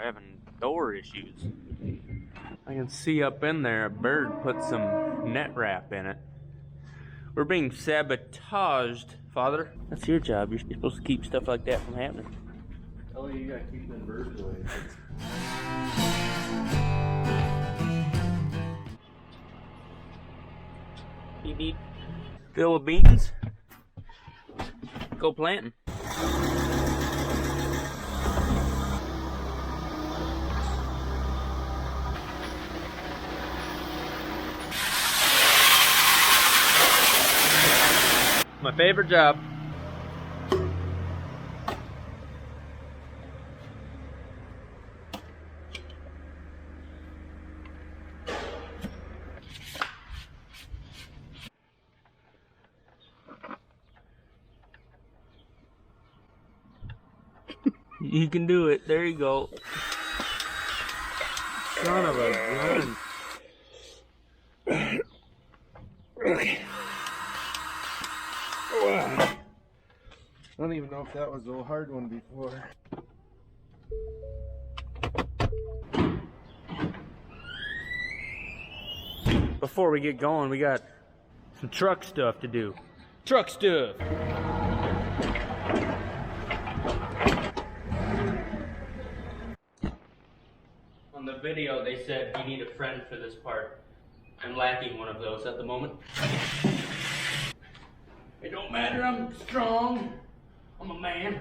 having door issues. I can see up in there a bird put some net wrap in it. We're being sabotaged, Father. That's your job. You're supposed to keep stuff like that from happening. Oh, you gotta keep them birds away. Beep beep. Philippians. Go planting. My favorite job. You can do it. There you go. Son of a gun. Okay. Wow. I don't even know if that was a hard one before. Before we get going, we got some truck stuff to do. Truck stuff! On the video, they said you need a friend for this part. I'm lacking one of those at the moment. It don't matter, I'm strong. I'm a man.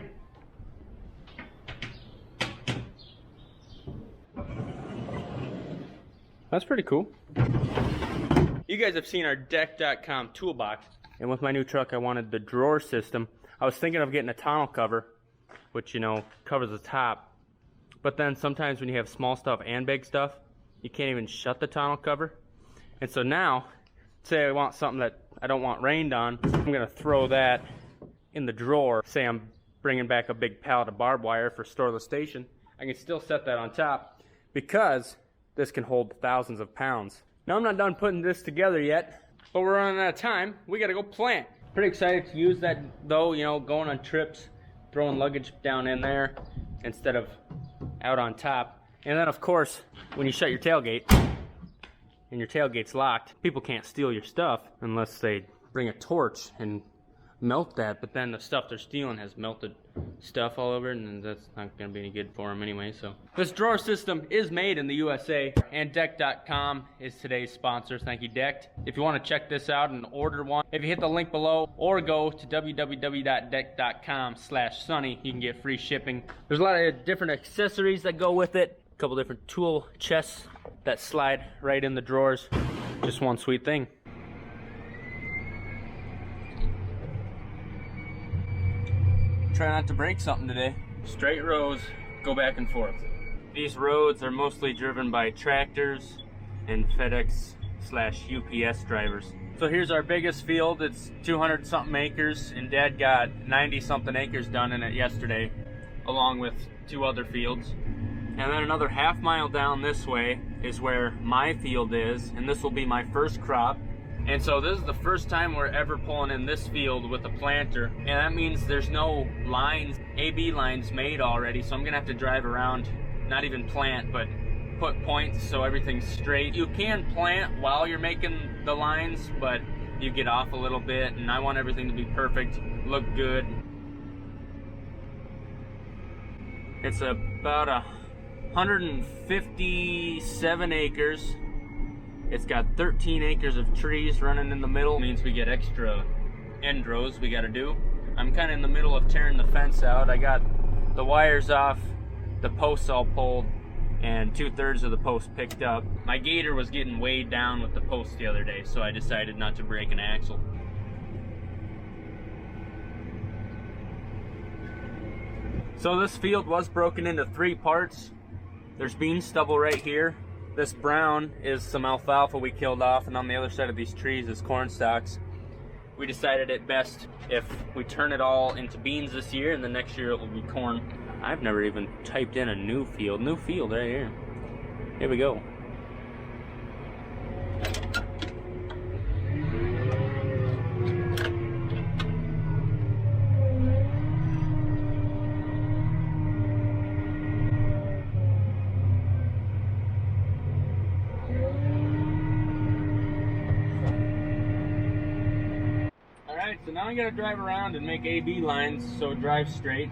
That's pretty cool. You guys have seen our deck.com toolbox. And with my new truck, I wanted the drawer system. I was thinking of getting a tonneau cover, which, you know, covers the top. But then sometimes when you have small stuff and big stuff, you can't even shut the tonneau cover. And so now, say I want something that I don't want rained on, I'm gonna throw that in the drawer. Say I'm bringing back a big pallet of barbed wire for storeless station, I can still set that on top because this can hold thousands of pounds. Now I'm not done putting this together yet, but we're running out of time. We gotta go plant. Pretty excited to use that though, you know, going on trips, throwing luggage down in there instead of out on top. And then of course, when you shut your tailgate, and your tailgate's locked, people can't steal your stuff unless they bring a torch and melt that, but then the stuff they're stealing has melted stuff all over it, and that's not going to be any good for them anyway. So this drawer system is made in the USA, and deck.com is today's sponsor. Thank you, Decked. If you want to check this out and order one, if you hit the link below or go to www.deck.com/sunny, you can get free shipping. There's a lot of different accessories that go with it, a couple different tool chests that slide right in the drawers. Just one sweet thing. Try not to break something today. Straight rows go back and forth. These roads are mostly driven by tractors and FedEx/UPS drivers. So here's our biggest field. It's 200 something acres, and Dad got 90 something acres done in it yesterday, along with 2 other fields. And then another half mile down this way is where my field is, and this will be my first crop. And so this is the first time we're ever pulling in this field with a planter, and that means there's no lines, AB lines made already, so I'm gonna have to drive around, not even plant, but put points so everything's straight. You can plant while you're making the lines, but you get off a little bit, and I want everything to be perfect, look good. It's about 157 acres. It's got 13 acres of trees running in the middle. It means we get extra end rows we gotta do. I'm kind of in the middle of tearing the fence out. I got the wires off, the posts all pulled, and 2/3 of the post picked up. My gator was getting weighed down with the post the other day, so I decided not to break an axle. So this field was broken into 3 parts. There's bean stubble right here. This brown is some alfalfa we killed off, and on the other side of these trees is corn stalks. We decided it best if we turn it all into beans this year, and the next year it will be corn. I've never even typed in a new field. New field right here. Here we go. now I gotta drive around and make AB lines so it drives straight.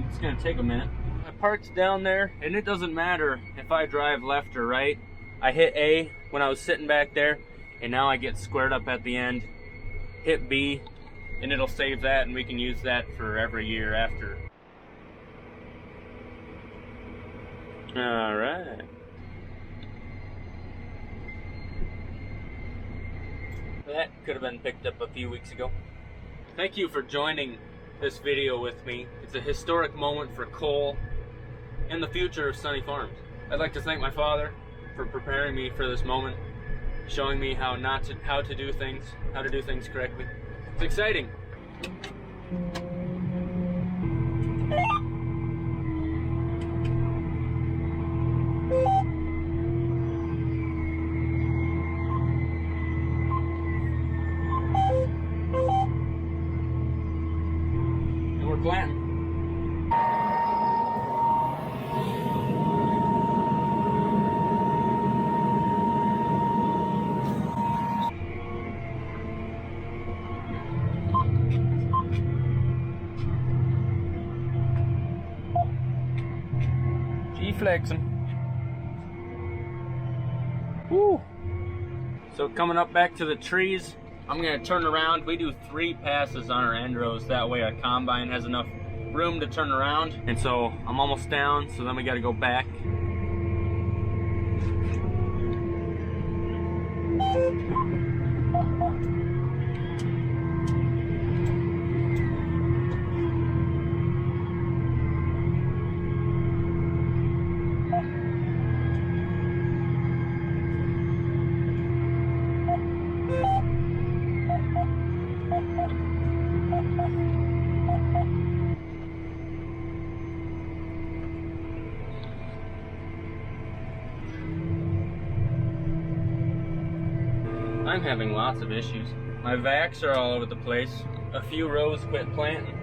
It's gonna take a minute. I parked down there, and it doesn't matter if I drive left or right. I hit A when I was sitting back there, and now I get squared up at the end. Hit B, and it'll save that, and we can use that for every year after. All right. That could have been picked up a few weeks ago. Thank you for joining this video with me. It's a historic moment for coal and the future of Sonne Farms. I'd like to thank my father for preparing me for this moment, showing me how to do things correctly. It's exciting. And we're planting. Flexing. Woo! So coming up back to the trees, I'm gonna turn around. We do 3 passes on our end rows. That way our combine has enough room to turn around. And so I'm almost down, so then we gotta go back. I'm having lots of issues. My vacs are all over the place. A few rows quit planting.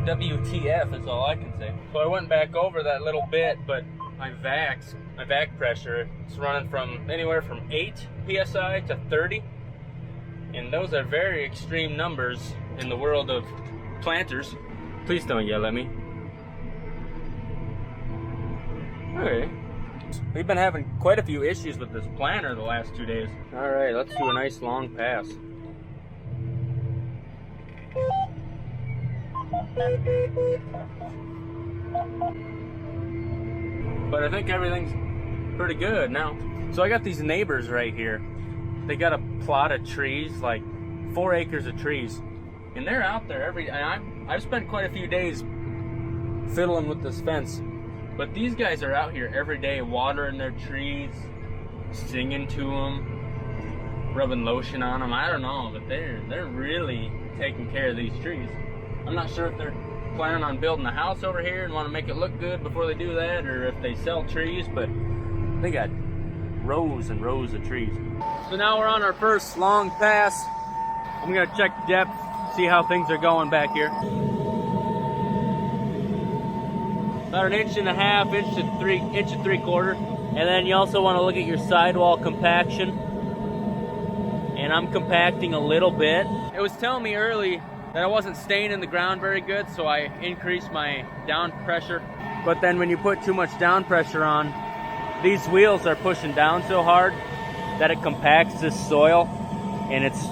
WTF is all I can say. So I went back over that little bit, but my vac pressure, it's running from anywhere from 8 PSI to 30. And those are very extreme numbers in the world of planters. Please don't yell at me. Okay. We've been having quite a few issues with this planter the last 2 days. All right, let's do a nice long pass. But I think everything's pretty good now. So I got these neighbors right here. They got a plot of trees, like 4 acres of trees. And they're out there I've spent quite a few days fiddling with this fence. But these guys are out here every day watering their trees, singing to them, rubbing lotion on them. I don't know, but they're really taking care of these trees. I'm not sure if they're planning on building a house over here and want to make it look good before they do that, or if they sell trees, but they got rows and rows of trees. So now we're on our first long pass. I'm gonna check depth, see how things are going back here. About 1.5 inches, inch and 3/4. And then you also want to look at your sidewall compaction. And I'm compacting a little bit. It was telling me early that I wasn't staying in the ground very good, so I increased my down pressure. But then when you put too much down pressure on, these wheels are pushing down so hard that it compacts this soil, and it's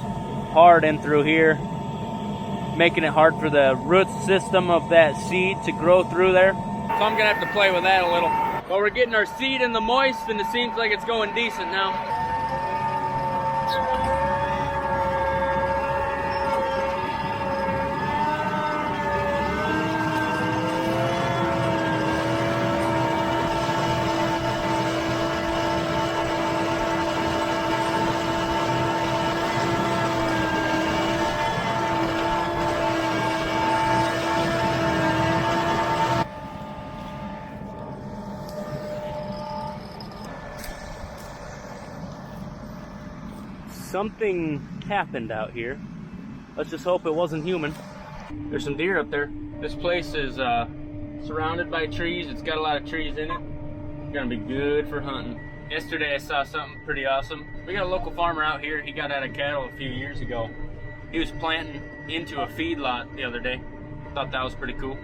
hard in through here, making it hard for the root system of that seed to grow through there. So I'm gonna have to play with that a little. But we're getting our seed in the moist, and it seems like it's going decent now. Something happened out here. Let's just hope it wasn't human. There's some deer up there. This place is surrounded by trees. It's got a lot of trees in it. It's gonna be good for hunting. Yesterday I saw something pretty awesome. We got a local farmer out here. He got out of cattle a few years ago. He was planting into a feedlot the other day. Thought that was pretty cool.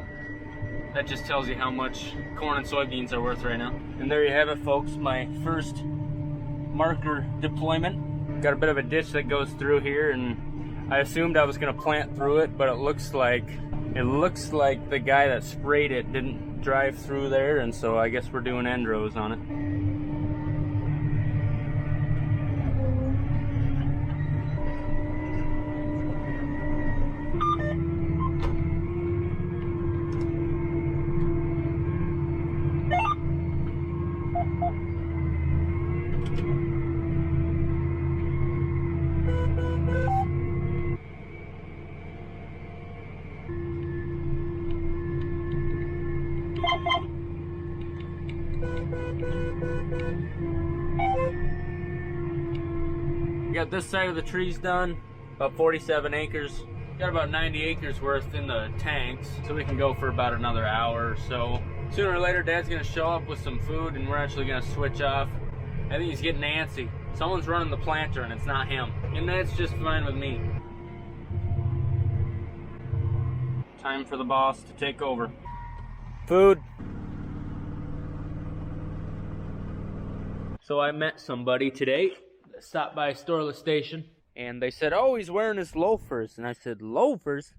That just tells you how much corn and soybeans are worth right now. And there you have it, folks, my first marker deployment. Got a bit of a ditch that goes through here, and I assumed I was gonna plant through it, but it looks like the guy that sprayed it didn't drive through there, and so I guess we're doing end rows on it. Got this side of the trees done, about 47 acres. Got about 90 acres worth in the tanks, so we can go for about another hour or so. Sooner or later, Dad's gonna show up with some food, and we're actually gonna switch off. I think he's getting antsy. Someone's running the planter, and it's not him. And that's just fine with me. Time for the boss to take over. Food. So I met somebody today. Stopped by Storless Station, and they said, oh, he's wearing his loafers. And I said, loafers?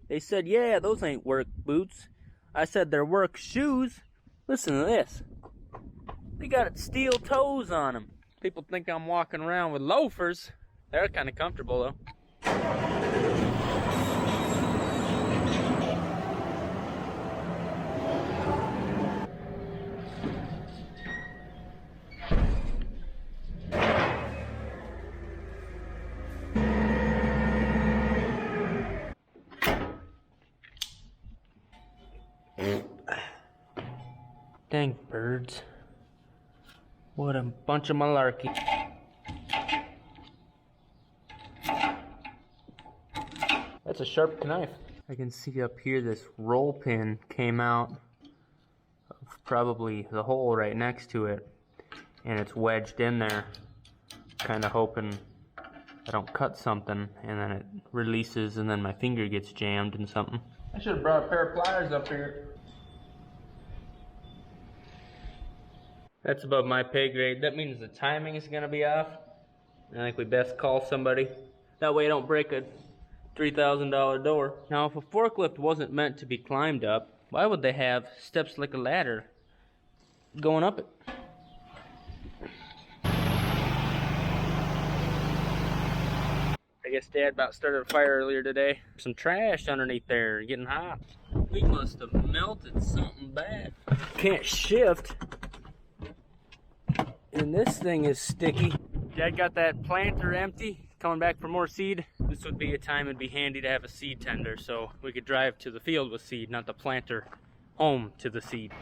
They said, yeah, those ain't work boots. I said, they're work shoes. Listen to this. They got steel toes on them. People think I'm walking around with loafers. They're kind of comfortable, though. Dang birds. What a bunch of malarkey. That's a sharp knife. I can see up here this roll pin came out of probably the hole right next to it, and it's wedged in there. Kind of hoping I don't cut something and then it releases and then my finger gets jammed in something. I should have brought a pair of pliers up here. That's above my pay grade. That means the timing is going to be off. I think we best call somebody. That way I don't break a $3,000 door. Now, if a forklift wasn't meant to be climbed up, why would they have steps like a ladder going up it? I guess Dad about started a fire earlier today. Some trash underneath there, getting hot. We must have melted something bad. Can't shift. And this thing is sticky. Dad got that planter empty, coming back for more seed. This would be a time it'd be handy to have a seed tender so we could drive to the field with seed, not the planter home to the seed.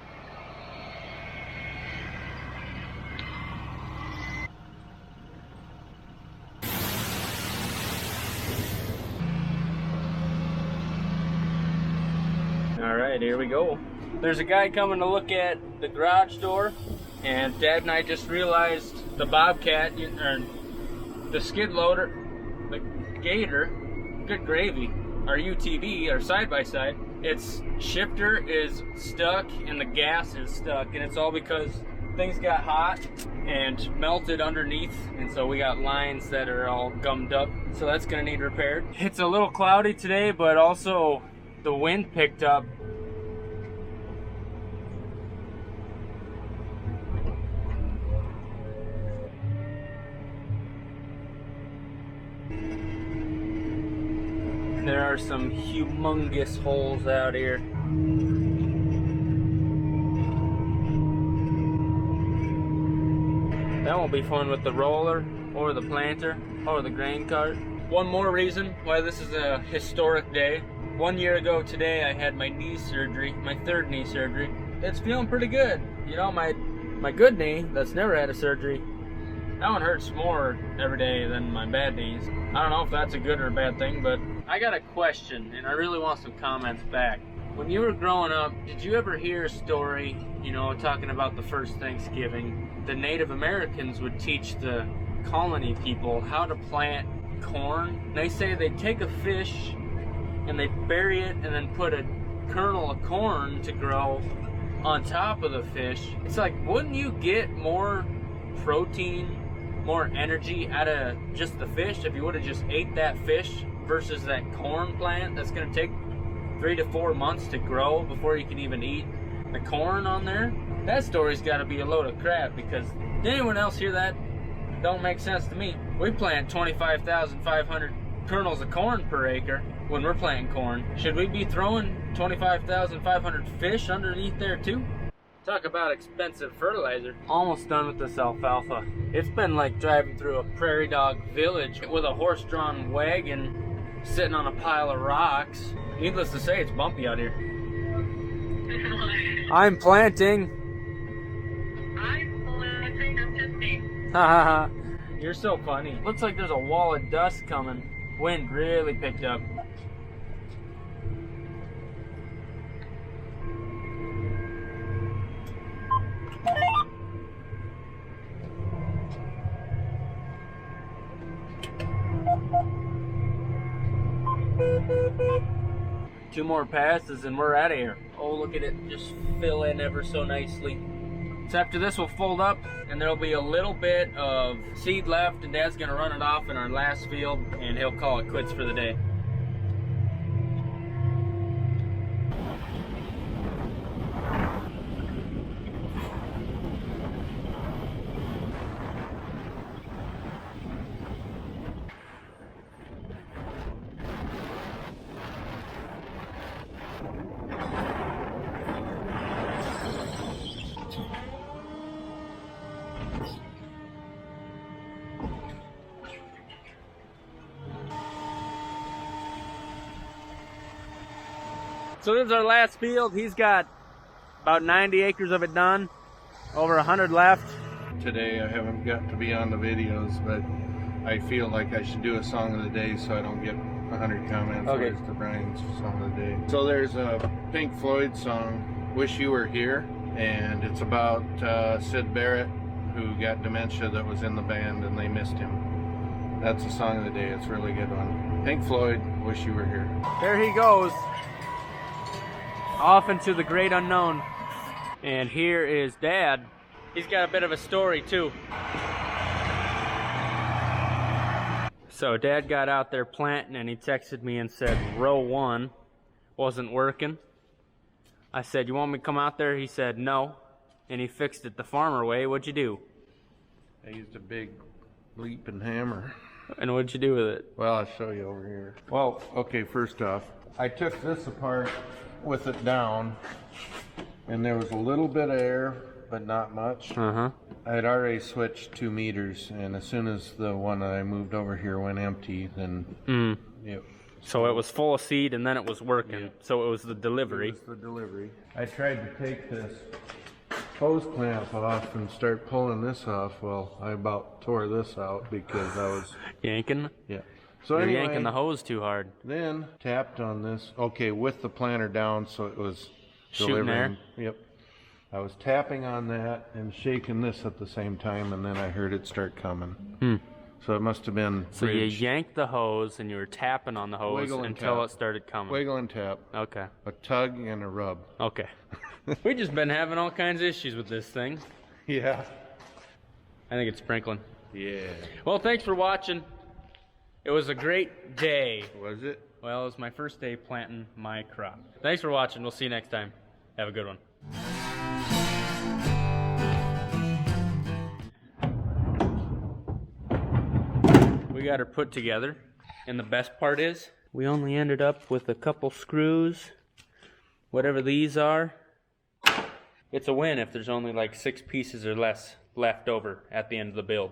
All right, here we go. There's a guy coming to look at the garage door, and Dad and I just realized the Bobcat, or the skid loader, the Gator, good gravy, our UTV, our side-by-side, its shifter is stuck and the gas is stuck, and it's all because things got hot and melted underneath, and so we got lines that are all gummed up, so that's gonna need repaired. It's a little cloudy today, but also the wind picked up. There are some humongous holes out here. That won't be fun with the roller, or the planter, or the grain cart. One more reason why this is a historic day. 1 year ago today, I had my knee surgery, my third knee surgery. It's feeling pretty good. You know, my good knee, that's never had a surgery, that one hurts more every day than my bad knees. I don't know if that's a good or a bad thing, but I got a question, and I really want some comments back. When you were growing up, did you ever hear a story, you know, talking about the first Thanksgiving? The Native Americans would teach the colony people how to plant corn. They say they take a fish and they bury it and then put a kernel of corn to grow on top of the fish. It's like, wouldn't you get more protein, more energy out of just the fish if you would have just ate that fish versus that corn plant that's going to take 3 to 4 months to grow before you can even eat the corn on there? That story's got to be a load of crap, because did anyone else hear that? Don't make sense to me. We plant 25,500 kernels of corn per acre when we're planting corn. Should we be throwing 25,500 fish underneath there too? Talk about expensive fertilizer. Almost done with this alfalfa. It's been like driving through a prairie dog village with a horse-drawn wagon sitting on a pile of rocks. Needless to say, it's bumpy out here. I'm planting. Haha, you're so funny. Looks like there's a wall of dust coming. Wind really picked up. Two more passes and we're out of here. Oh, look at it just fill in ever so nicely. So after this, we'll fold up and there'll be a little bit of seed left, and Dad's gonna run it off in our last field and he'll call it quits for the day. So this is our last field. He's got about 90 acres of it done, over 100 left. Today I haven't got to be on the videos, but I feel like I should do a song of the day so I don't get 100 comments. Okay. Where's the Brian's song of the day? So there's a Pink Floyd song, Wish You Were Here, and it's about Sid Barrett, who got dementia, that was in the band and they missed him. That's the song of the day. It's a really good one. Pink Floyd, Wish You Were Here. There he goes, off into the great unknown. And here is Dad. He's got a bit of a story too. So Dad got out there planting and he texted me and said row 1 wasn't working. I said, you want me to come out there? He said no, and he fixed it the farmer way. What'd you do? I used a big bleeping hammer. And what'd you do with it? Well, I'll show you over here. Well, okay, first off, I took this apart with it down, and there was a little bit of air, but not much. I had already switched 2 meters, and as soon as the one that I moved over here went empty, then yep. So it was full of seed and then it was working. Yep. So it was the delivery. It was the delivery. I tried to take this hose clamp off and start pulling this off. Well, I about tore this out because I was yanking? Yeah. So You're anyway, yanking the hose too hard. Then tapped on this, okay, with the planter down, so it was shooting delivering. air? Yep. I was tapping on that and shaking this at the same time, and then I heard it start coming. So it must have been So bridged. you yanked the hose and you were tapping on the hose Wiggle and until tap. it started coming. Wiggle and tap. Okay. A tug and a rub. Okay. We've just been having all kinds of issues with this thing. Yeah. I think it's sprinkling. Yeah. Well, thanks for watching. It was a great day. Was it? Well, it was my first day planting my crop. Thanks for watching. We'll see you next time. Have a good one. We got her put together, and the best part is we only ended up with a couple screws, whatever these are. It's a win if there's only like 6 pieces or less left over at the end of the build.